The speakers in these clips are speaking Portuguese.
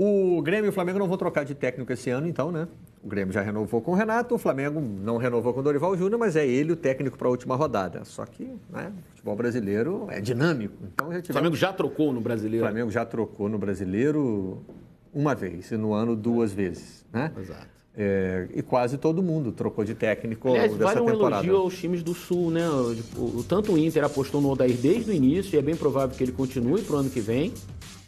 O Grêmio e o Flamengo não vão trocar de técnico esse ano, então, né? O Grêmio já renovou com o Renato, o Flamengo não renovou com o Dorival Júnior, mas é ele o técnico para a última rodada. Só que, né, o futebol brasileiro é dinâmico. Então, o Flamengo já trocou no Brasileiro. O Flamengo já trocou no Brasileiro uma vez e no ano 2 vezes, né? Exato. E quase todo mundo trocou de técnico dessa temporada. Vale um elogio aos times do Sul, né? Tanto o Inter apostou no Odair desde o início e é bem provável que ele continue para o ano que vem.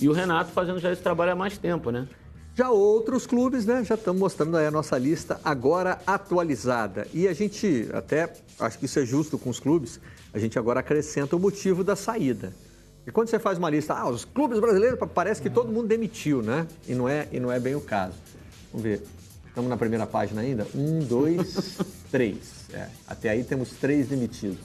E o Renato fazendo já esse trabalho há mais tempo, né? Já outros clubes, né? Já estamos mostrando aí a nossa lista agora atualizada. E a gente até, acho que isso é justo com os clubes, a gente agora acrescenta o motivo da saída. E quando você faz uma lista, os clubes brasileiros, parece que todo mundo demitiu, né? E não é bem o caso. Vamos ver. Estamos na primeira página ainda? 1, 2, 3. Até aí temos 3 demitidos.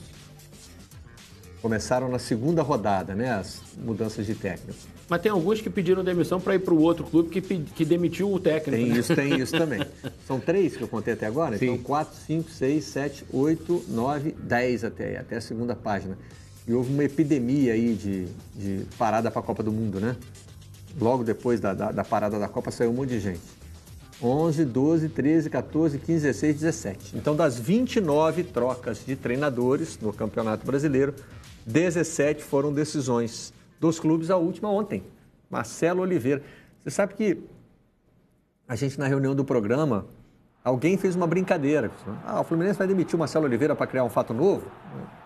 Começaram na segunda rodada, né? As mudanças de técnico. Mas tem alguns que pediram demissão para ir para o outro clube que demitiu o técnico. Tem isso também. São 3 que eu contei até agora? Sim. Então, 4, 5, 6, 7, 8, 9, 10 até a segunda página. E houve uma epidemia aí de parada para a Copa do Mundo, né? Logo depois da parada da Copa saiu um monte de gente. 11, 12, 13, 14, 15, 16, 17. Então, das 29 trocas de treinadores no Campeonato Brasileiro, 17 foram decisões dos clubes, a última ontem. Marcelo Oliveira. Você sabe que a gente, na reunião do programa, alguém fez uma brincadeira. O Fluminense vai demitir o Marcelo Oliveira para criar um fato novo?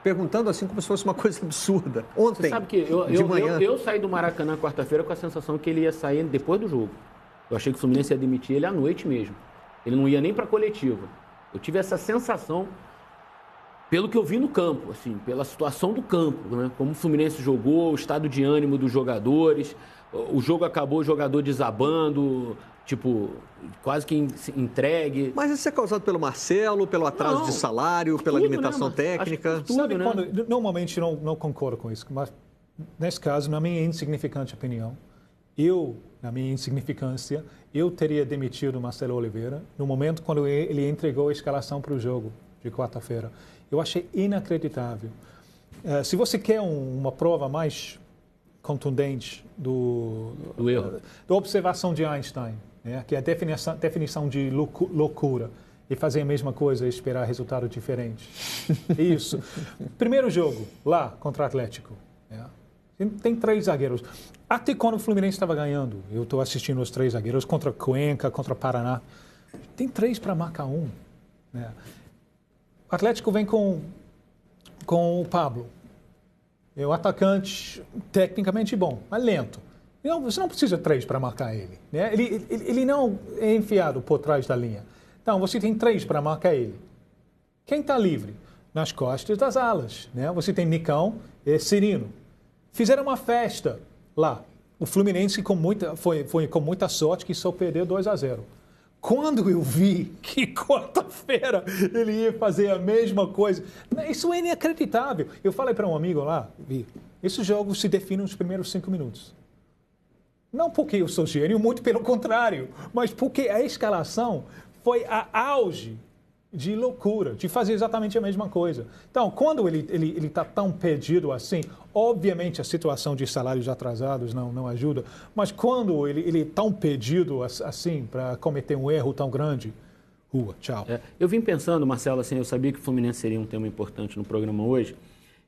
Perguntando assim como se fosse uma coisa absurda. Ontem, você sabe que eu saí do Maracanã quarta-feira com a sensação que ele ia sair depois do jogo. Eu achei que o Fluminense ia demitir ele à noite mesmo. Ele não ia nem para a coletiva. Eu tive essa sensação pelo que eu vi no campo, assim, pela situação do campo, né? Como o Fluminense jogou, o estado de ânimo dos jogadores. O jogo acabou, o jogador desabando, tipo, quase que entregue. Mas isso é causado pelo Marcelo, pelo atraso de salário, pela limitação técnica? Sabe, quando, normalmente não concordo com isso, mas nesse caso, na minha insignificante opinião, na minha insignificância, eu teria demitido o Marcelo Oliveira no momento quando ele entregou a escalação para o jogo de quarta-feira. Eu achei inacreditável. Se você quer uma prova mais contundente do erro, da observação de Einstein, né, que é a definição de loucura, e fazer a mesma coisa e esperar resultado diferente. Isso. Primeiro jogo, lá, contra o Atlético. Tem 3 zagueiros. Até quando o Fluminense estava ganhando, eu estou assistindo os 3 zagueiros contra Cuenca, contra Paraná. Tem 3 para marcar um. Né? O Atlético vem com o Pablo. É um atacante tecnicamente bom, mas lento. Não, você não precisa 3 para marcar ele. Né? Ele não é enfiado por trás da linha. Então, você tem 3 para marcar ele. Quem está livre? Nas costas das alas. Né? Você tem Nicão e Cirino. Fizeram uma festa lá. O Fluminense foi com muita sorte que só perdeu 2-0. Quando eu vi que quarta-feira ele ia fazer a mesma coisa, isso é inacreditável. Eu falei para um amigo lá, esse jogo se define nos primeiros 5 minutos. Não porque eu sou gênio, muito pelo contrário, mas porque a escalação foi a auge de loucura, de fazer exatamente a mesma coisa. Então, quando ele está tão perdido assim, obviamente a situação de salários atrasados não ajuda, mas quando ele é tão perdido assim para cometer um erro tão grande, tchau. Eu vim pensando, Marcelo, assim, eu sabia que o Fluminense seria um tema importante no programa hoje,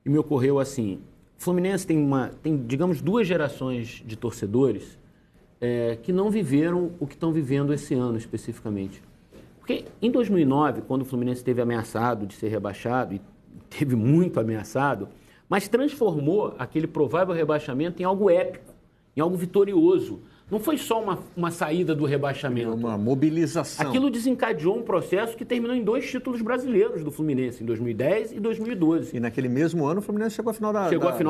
e me ocorreu assim, o Fluminense tem, digamos, 2 gerações de torcedores que não viveram o que estão vivendo esse ano especificamente. Porque em 2009, quando o Fluminense esteve ameaçado de ser rebaixado, e teve muito ameaçado, mas transformou aquele provável rebaixamento em algo épico, em algo vitorioso. Não foi só uma saída do rebaixamento. Uma mobilização. Aquilo desencadeou um processo que terminou em 2 títulos brasileiros do Fluminense, em 2010 e 2012. E naquele mesmo ano o Fluminense chegou à final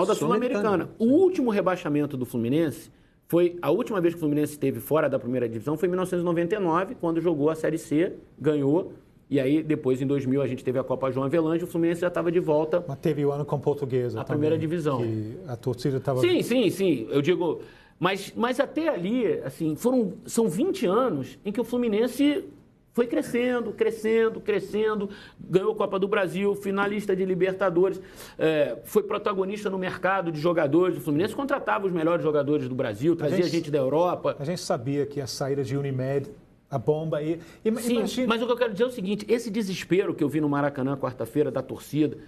da Sul-Americana. O último rebaixamento do Fluminense a última vez que o Fluminense esteve fora da primeira divisão foi em 1999, quando jogou a Série C, ganhou, e aí depois em 2000 a gente teve a Copa João Avelange, o Fluminense já estava de volta. Mas teve o ano com Portuguesa a primeira divisão. Que a torcida estava... Sim, eu digo... Mas até ali, assim, são 20 anos em que o Fluminense Foi crescendo, ganhou a Copa do Brasil, finalista de Libertadores, foi protagonista no mercado de jogadores. O Fluminense contratava os melhores jogadores do Brasil, trazia gente da Europa. A gente sabia que a saída de Unimed, a bomba... Sim, imagina... mas o que eu quero dizer é o seguinte, esse desespero que eu vi no Maracanã quarta-feira da torcida,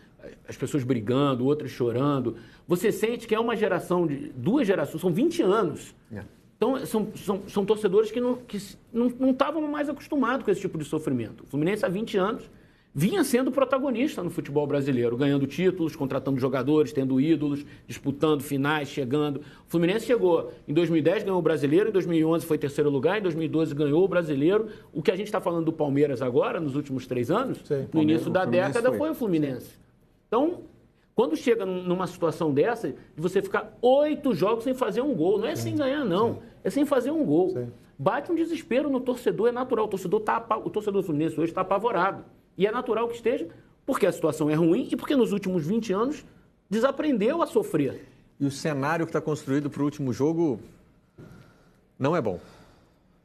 as pessoas brigando, outras chorando, você sente que é uma geração, duas gerações, são 20 anos. Então, são torcedores que não estavam mais acostumados com esse tipo de sofrimento. O Fluminense, há 20 anos, vinha sendo protagonista no futebol brasileiro, ganhando títulos, contratando jogadores, tendo ídolos, disputando finais, chegando. O Fluminense chegou em 2010, ganhou o Brasileiro, em 2011 foi terceiro lugar, em 2012 ganhou o Brasileiro. O que a gente está falando do Palmeiras agora, nos últimos 3 anos, no início da década, foi o Fluminense. Então, quando chega numa situação dessa, de você ficar 8 jogos sem fazer um gol, não é sem ganhar, não. É sem fazer um gol. Bate um desespero no torcedor, é natural. O torcedor do Fluminense hoje está apavorado. E é natural que esteja, porque a situação é ruim e porque nos últimos 20 anos desaprendeu a sofrer. E o cenário que está construído para o último jogo não é bom.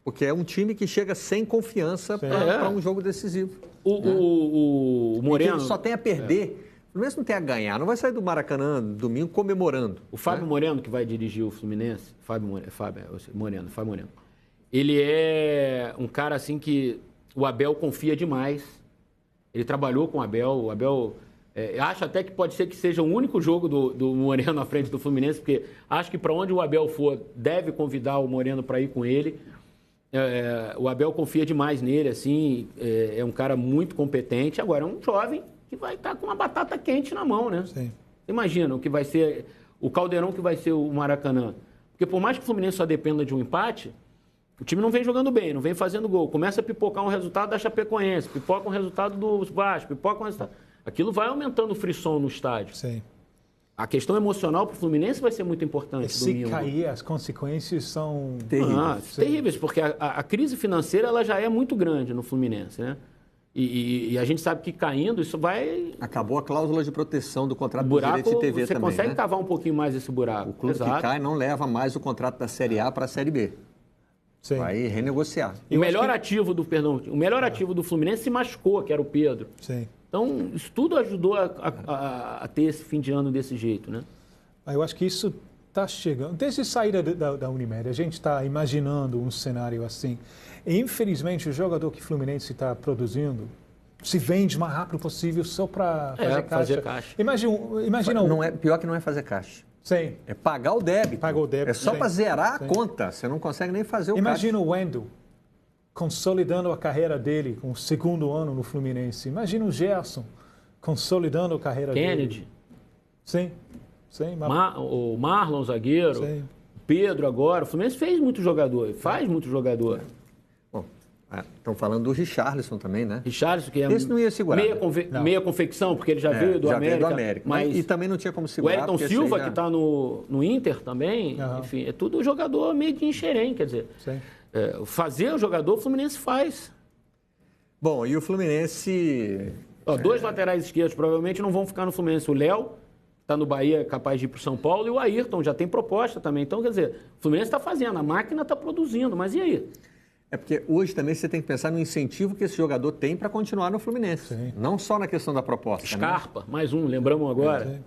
Porque é um time que chega sem confiança para um jogo decisivo. O Moreno... Ele só tem a perder... O Fluminense não tem a ganhar, não vai sair do Maracanã domingo comemorando. O Fábio Moreno, que vai dirigir o Fluminense, Fábio Moreno, ele é um cara assim que o Abel confia demais. Ele trabalhou com o Abel acha até que pode ser que seja o único jogo do Moreno à frente do Fluminense, porque acho que para onde o Abel for, deve convidar o Moreno para ir com ele. O Abel confia demais nele, assim, é um cara muito competente. Agora, é um jovem que vai estar com uma batata quente na mão, né? Sim. Imagina o que vai ser, o caldeirão que vai ser o Maracanã. Porque por mais que o Fluminense só dependa de um empate, o time não vem jogando bem, não vem fazendo gol. Começa a pipocar um resultado da Chapecoense, pipoca um resultado do Vasco, pipoca um resultado... Aquilo vai aumentando o frisson no estádio. Sim. A questão emocional para o Fluminense vai ser muito importante. Se cair, as consequências são terríveis. Terríveis, porque a crise financeira ela já é muito grande no Fluminense, né? E a gente sabe que caindo, isso vai... Acabou a cláusula de proteção do contrato do direito de TV você também, consegue cavar um pouquinho mais esse buraco. O clube que cai não leva mais o contrato da Série A para a Série B. Sim. Vai renegociar. O melhor ativo do Fluminense se machucou, que era o Pedro. Sim. Então, isso tudo ajudou a ter esse fim de ano desse jeito, né? Eu acho que isso está chegando. Desde a saída da Unimed, a gente está imaginando um cenário assim. E, infelizmente, o jogador que o Fluminense está produzindo se vende o mais rápido possível só para fazer caixa. Imagina pior que não é fazer caixa. Sim. É pagar o débito. Paga o débito. É só para zerar a conta. Você não consegue nem fazer o caixa. Imagina o Wendel consolidando a carreira dele com o 2º ano no Fluminense. Imagina o Gerson consolidando a carreira dele. Kennedy. Sim. O Marlon, zagueiro. Sim. Pedro agora. O Fluminense fez muito jogador, faz muito jogador. Bom, estão falando do Richarlison também, né? Richarlison, que é esse não ia segurar. Meia confecção, porque ele já veio do América. Veio do América. Mas e também não tinha como o segurar. Wellington Silva, que está no Inter também, enfim, é tudo jogador meio de enxerém, quer dizer. Sim. Fazer o jogador, o Fluminense faz. Bom, e o Fluminense... 2 laterais esquerdos provavelmente não vão ficar no Fluminense. O Léo, está no Bahia, capaz de ir para o São Paulo, e o Ayrton já tem proposta também. Então, quer dizer, o Fluminense está fazendo, a máquina está produzindo, mas e aí? É porque hoje também você tem que pensar no incentivo que esse jogador tem para continuar no Fluminense. Sim. Não só na questão da proposta. Scarpa, mais um, lembramos agora.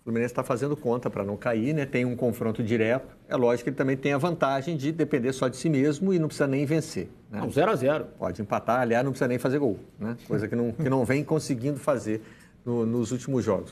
O Fluminense está fazendo conta para não cair, né? Tem um confronto direto. É lógico que ele também tem a vantagem de depender só de si mesmo e não precisa nem vencer. Né? 0-0. Pode empatar, aliás, não precisa nem fazer gol. Né? Coisa que não vem conseguindo fazer nos últimos jogos.